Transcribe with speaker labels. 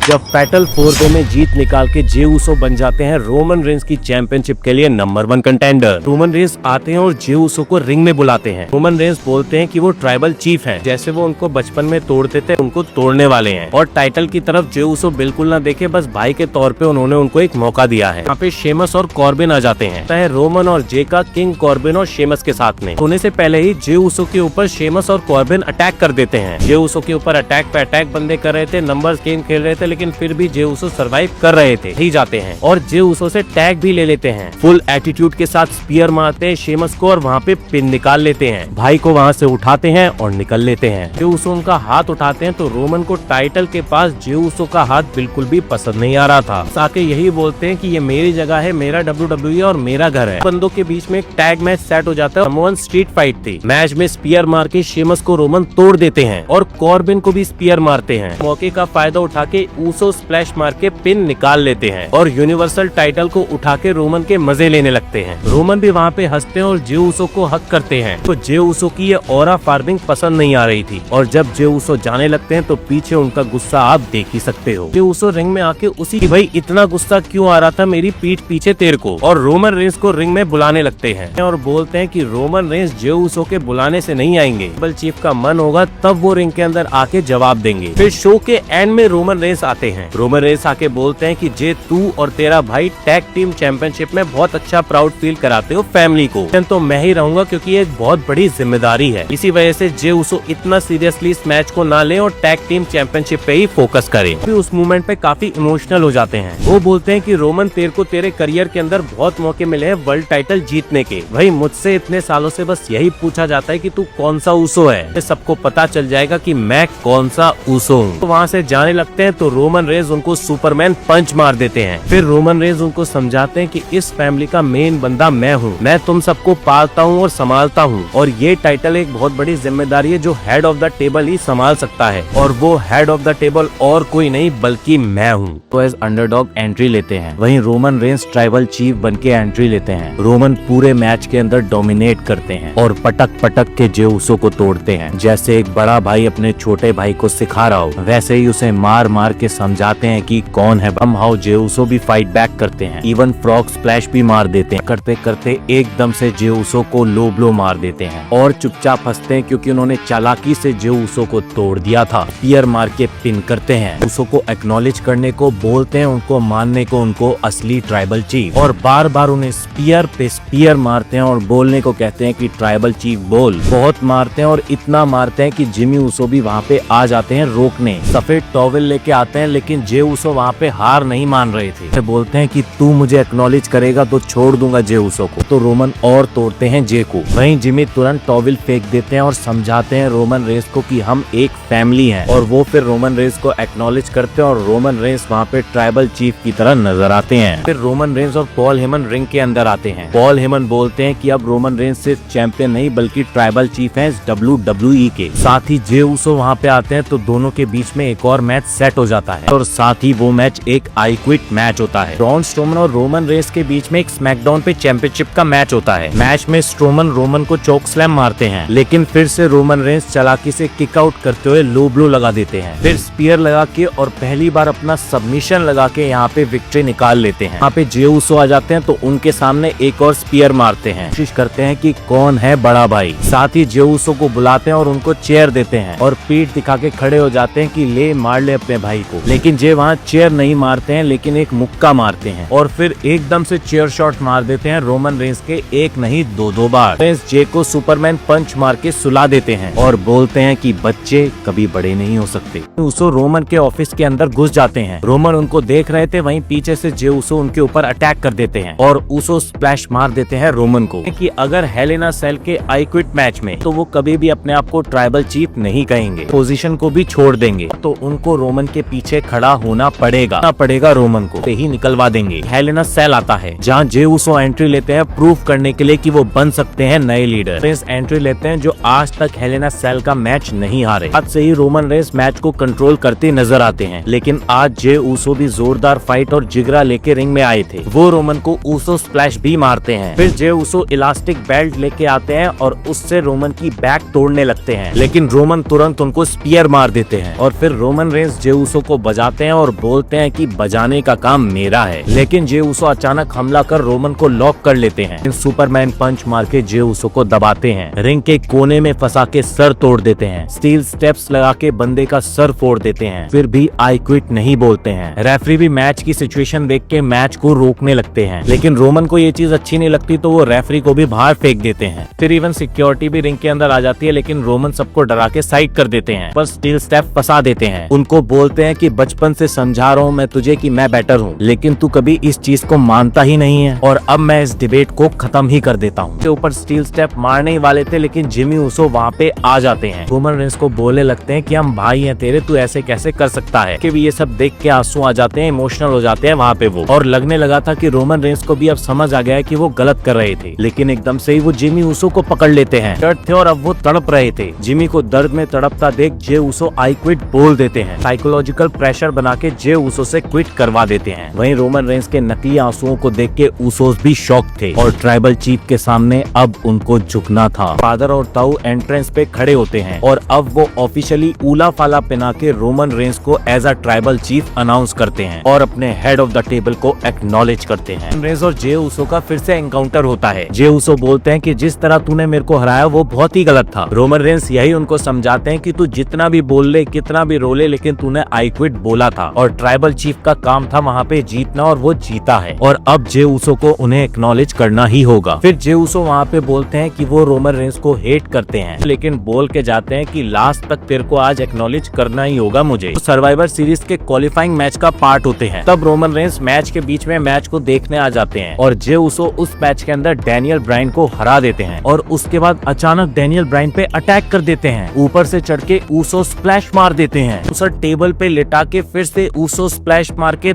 Speaker 1: जब फैटल 4 में जीत निकाल के जे उसो बन जाते हैं रोमन रेंस की चैंपियनशिप के लिए नंबर 1 कंटेंडर। रोमन रेंस आते हैं और जे उसो को रिंग में बुलाते हैं। रोमन रेंस बोलते हैं कि वो ट्राइबल चीफ हैं, जैसे वो उनको बचपन में तोड़ते थे उनको तोड़ने वाले हैं, और टाइटल की तरफ जे उसो बिल्कुल न देखे, बस भाई के तौर पे उन्होंने उनको एक मौका दिया है। यहाँ पे शेमस और कॉर्बिन आ जाते हैं। रोमन और जे का किंग कॉर्बिन और शेमस के साथ में होने से पहले ही जे उसो के ऊपर शेमस और कॉर्बिन अटैक कर देते हैं। जे उसो के ऊपर अटैक पे अटैक बंदे कर रहे थे, नंबर्स गेम खेल रहे थे, लेकिन फिर भी जे उसो सरवाइव कर रहे थे। ही जाते हैं और जे उसो से टैग भी ले लेते हैं। फुल एटीट्यूड के साथ स्पीयर मारते हैं शेमस को और वहाँ पे पिन निकाल लेते हैं। भाई को वहाँ से उठाते हैं और निकल लेते हैं। जे उसो उनका हाथ उठाते हैं तो रोमन को टाइटल के पास जे उसो का हाथ बिल्कुल भी पसंद नहीं आ रहा था। आके यही बोलते हैं कि ये मेरी जगह है, मेरा WWE और मेरा घर है। बंदों के बीच में एक टैग मैच सेट हो जाता है। समोअन स्ट्रीट फाइट थी। मैच में स्पीयर मार के शेमस को रोमन तोड़ देते हैं और कॉर्बिन को भी स्पीयर मारते हैं। मौके का फायदा उठा के ऊसो स्प्लैश मार के पिन निकाल लेते हैं और यूनिवर्सल टाइटल को उठा के रोमन के मजे लेने लगते हैं। रोमन भी वहाँ पे हंसते हैं और जे उसो को हक करते हैं। तो जे उसो की ये ऑरा फार्मिंग पसंद नहीं आ रही थी, और जब जे उसो जाने लगते हैं तो पीछे उनका गुस्सा आप देख ही सकते हो। जे उसो रिंग में आके उसी की भाई इतना गुस्सा क्यों आ रहा था मेरी पीठ पीछे तेरे को, और रोमन रेंस को रिंग में बुलाने लगते हैं और बोलते हैं कि रोमन रेंस जे उसो के बुलाने से नहीं आएंगे, ट्राइबल चीफ का मन होगा तब वो रिंग के अंदर आके जवाब देंगे। फिर शो के एंड में रोमन रेंस आते हैं। रोमन रेंस आके बोलते हैं कि जे तू और तेरा भाई टैग टीम चैंपियनशिप में बहुत अच्छा प्राउड फील कराते हो फैमिली को, तो मैं ही रहूंगा क्योंकि ये एक बहुत बड़ी जिम्मेदारी है। इसी वजह से जे उसो इतना सीरियसली इस मैच को ना ले और टैग टीम चैंपियनशिप पे ही फोकस करे। फिर उस मूवमेंट पे काफी इमोशनल हो जाते हैं। वो बोलते हैं कि रोमन तेरे को तेरे करियर के अंदर बहुत मौके मिले हैं वर्ल्ड टाइटल जीतने के, भाई मुझसे इतने सालों से बस यही पूछा जाता है कि तू कौन सा उसो है, सबको पता चल जाएगा कि मैं कौन सा उसो हूँ। तो वहाँ से जाने लगते हैं तो रोमन रेंस उनको सुपरमैन पंच मार देते हैं। फिर रोमन रेंस उनको समझाते हैं कि इस फैमिली का मेन बंदा मैं हूँ, मैं तुम सबको पालता हूँ और संभालता हूँ, और ये टाइटल एक बहुत बड़ी जिम्मेदारी है जो हेड ऑफ द टेबल ही संभाल सकता है, और वो हेड ऑफ द टेबल और कोई नहीं बल्कि मैं हूँ। तो एज अंडरडॉग एंट्री लेते हैं। वहीं रोमन रेंस ट्राइबल चीफ बन के एंट्री लेते हैं। रोमन पूरे मैच के अंदर डोमिनेट करते हैं और पटक पटक के जे उसो को तोड़ते हैं। जैसे एक बड़ा भाई अपने छोटे भाई को सिखा रहा हो, वैसे ही उसे मार मार के समझाते हैं कि कौन है। हाउ जे उसो भी फाइट बैक करते हैं, इवन फ्रॉग स्प्लैश भी मार देते हैं। करते करते एकदम से जे उसो को लो ब्लो मार देते हैं और चुपचाप हंसते हैं क्योंकि उन्होंने चालाकी से जे उसो को तोड़ दिया था। स्पीयर मार के पिन करते हैं। उसो को एक्नॉलेज करने को बोलते हैं, उनको मानने को उनको असली ट्राइबल चीफ, और बार बार उन्हें स्पीयर पे स्पीयर मारते हैं और बोलने को कहते हैं कि ट्राइबल चीफ बोल। बहुत मारते हैं और इतना मारते हैं कि जिमी उसो भी वहाँ पे आ जाते हैं रोकने। सफेद टॉवेल लेके आते हैं, लेकिन जे उसो वहाँ पे हार नहीं मान रहे थे। बोलते हैं कि तू मुझे एक्नॉलेज करेगा तो छोड़ दूंगा जे उसो को। तो रोमन और तोड़ते हैं जे को। वहीं जिमी तुरंत टॉवेल फेंक देते हैं और समझाते हैं रोमन रेंस को कि हम एक फैमिली हैं, और वो फिर रोमन रेंस को एक्नॉलेज करते हैं और रोमन रेंस वहाँ पे ट्राइबल चीफ की तरह नजर आते हैं। फिर रोमन रेंस और पॉल हेमन रिंग के अंदर आते हैं। पॉल हेमन बोलते हैं कि अब रोमन रेंस सिर्फ चैंपियन नहीं बल्कि ट्राइबल चीफ हैं WWE के। साथ ही जे उसो वहाँ पे आते हैं तो दोनों के बीच में एक और मैच सेट हो जाता है, और साथ ही वो मैच एक आई क्विट मैच होता है। ब्रॉन स्ट्रोमन और रोमन रेंस के बीच में एक स्मैकडाउन पे चैंपियनशिप का मैच होता है। मैच में स्ट्रोमन रोमन को चोक स्लैम मारते हैं, लेकिन फिर से रोमन रेंस चालाकी से किक आउट करते हुए लो ब्लो लगा देते हैं। फिर स्पीयर लगा के और पहली बार अपना सबमिशन लगा के यहाँ पे विक्ट्री निकाल लेते हैं। यहाँ पे जे उसो आ जाते हैं तो उनके सामने एक और स्पीयर मारते हैं। कोशिश करते हैं कि कौन है बड़ा भाई। साथ ही जे उसो को बुलाते हैं और उनको चेयर देते हैं और पीठ दिखा के खड़े हो जाते हैं कि ले मार ले अपने भाई को, लेकिन जे वहाँ चेयर नहीं मारते हैं लेकिन एक मुक्का मारते हैं और फिर एकदम से चेयर शॉट मार देते हैं रोमन रेंस के एक नहीं दो बार। रेंस जे को सुपरमैन पंच मार के सुला देते हैं और बोलते हैं कि बच्चे कभी बड़े नहीं हो सकते। उसो रोमन के ऑफिस के अंदर घुस जाते हैं। रोमन उनको देख रहे थे, वहीं पीछे से जे उसो उनके ऊपर अटैक कर देते हैं और उसो स्प्लैश मार देते हैं रोमन को कि अगर हेलेना सेल के आई क्विट मैच में तो वो कभी भी अपने आप को ट्राइबल चीफ नहीं कहेंगे, पोजीशन को भी छोड़ देंगे, तो उनको रोमन के पीछे खड़ा होना पड़ेगा रोमन को ही निकलवा देंगे। हेलेना सेल आता है जहाँ जे उसो एंट्री लेते हैं प्रूव करने के लिए कि वो बन सकते हैं नए लीडर। रेंस एंट्री लेते हैं जो आज तक हेलेना सेल का मैच नहीं हारे। आज से ही रोमन रेंस मैच को कंट्रोल करते नजर आते हैं, लेकिन आज जे उसो भी जोरदार फाइट और जिगरा लेके रिंग में आए थे। वो रोमन को उसो स्प्लैश भी मारते हैं। फिर जे उसो इलास्टिक बेल्ट लेके आते हैं और उससे रोमन की बैक तोड़ने लगते हैं, लेकिन रोमन तुरंत उनको स्पीयर मार देते हैं और फिर रोमन रेंस जे उसो को बजाते हैं और बोलते हैं कि बजाने का काम मेरा है, लेकिन जे उसो अचानक हमला कर रोमन को लॉक कर लेते हैं। सुपरमैन पंच मार के जे उसो को दबाते हैं, रिंग के कोने में फंसा के सर तोड़ देते हैं, स्टील स्टेप्स लगा के बंदे का सर फोड़ देते हैं, फिर भी आई क्विट नहीं बोलते हैं। रेफरी भी मैच की सिचुएशन देख के मैच को रोकने लगते हैं, लेकिन रोमन को ये चीज अच्छी नहीं लगती तो वो रेफरी को भी बाहर फेंक देते हैं। फिर इवन सिक्योरिटी भी रिंग के अंदर आ जाती है, लेकिन रोमन सबको डरा के साइड कर देते हैं, पर स्टील स्टेप फंसा देते हैं। उनको बोलते हैं कि बचपन से समझा रहा हूँ मैं तुझे कि मैं बेटर हूँ, लेकिन तू कभी इस चीज को मानता ही नहीं है और अब मैं इस डिबेट को खत्म ही कर देता हूँ। ऊपर स्टील स्टेप मारने ही वाले थे, लेकिन जिमी उसो वहाँ पे आ जाते हैं। रोमन रेंस को बोलने लगते हैं कि हम भाई हैं तेरे, तू ऐसे कैसे कर सकता है। कि भी ये सब देख के आंसू आ जाते हैं, इमोशनल हो जाते हैं वहाँ पे वो, और लगने लगा था कि रोमन रेंस को भी अब समझ आ गया है कि वो गलत कर रहे थे, लेकिन एकदम से ही वो जिमी उसो को पकड़ लेते हैं। डर्ट थे और अब वो तड़प रहे थे। जिमी को दर्द में तड़पता देख जे उसो आई क्विट बोल देते हैं। साइकोलॉजिकल प्रेशर बना के जे उसो से क्विट करवा देते हैं। वहीं रोमन रेंस के नकली आंसुओं को देख के उसोस भी शॉक थे और ट्राइबल चीफ के सामने अब उनको झुकना था। फादर और ताऊ एंट्रेंस पे खड़े होते हैं और अब वो ऑफिशियली ऊला फाला पहना के रोमन रेंस को as a tribal chief announce करते हैं और अपने हेड ऑफ द टेबल को एक्नॉलेज करते हैं। रेंस और जे उसो का फिर से एनकाउंटर होता है। जे उसो बोलते हैं कि जिस तरह तूने मेरे को हराया वो बहुत ही गलत था। रोमन रेंस यही उनको समझाते हैं कि तू जितना भी बोल ले, कितना भी रोले, लेकिन तूने आई क्विट बोला था और ट्राइबल चीफ का काम था वहाँ पे जीतना और वो जीता है और अब जे उसो को उन्हें एक्नॉलेज करना ही होगा। फिर जे उसो वहाँ पे बोलते हैं कि वो रोमन रेंस को हेट करते हैं, लेकिन बोल के जाते हैं कि लास्ट तक तेरे को आज एक्नॉलेज करना ही होगा मुझे। तो सर्वाइवर सीरीज के क्वालिफाइंग मैच का पार्ट होते हैं। तब रोमन रेंस मैच के बीच में मैच को देखने आ जाते हैं और जे उसो उस मैच के अंदर डैनियल ब्रायन को हरा देते हैं और उसके बाद अचानक डैनियल ब्रायन पे अटैक कर देते हैं। ऊपर से चढ़ के ऊसो स्प्लैश मार देते हैं। उसे टेबल पे लिटा के फिर से ऊसो स्प्लैश मार के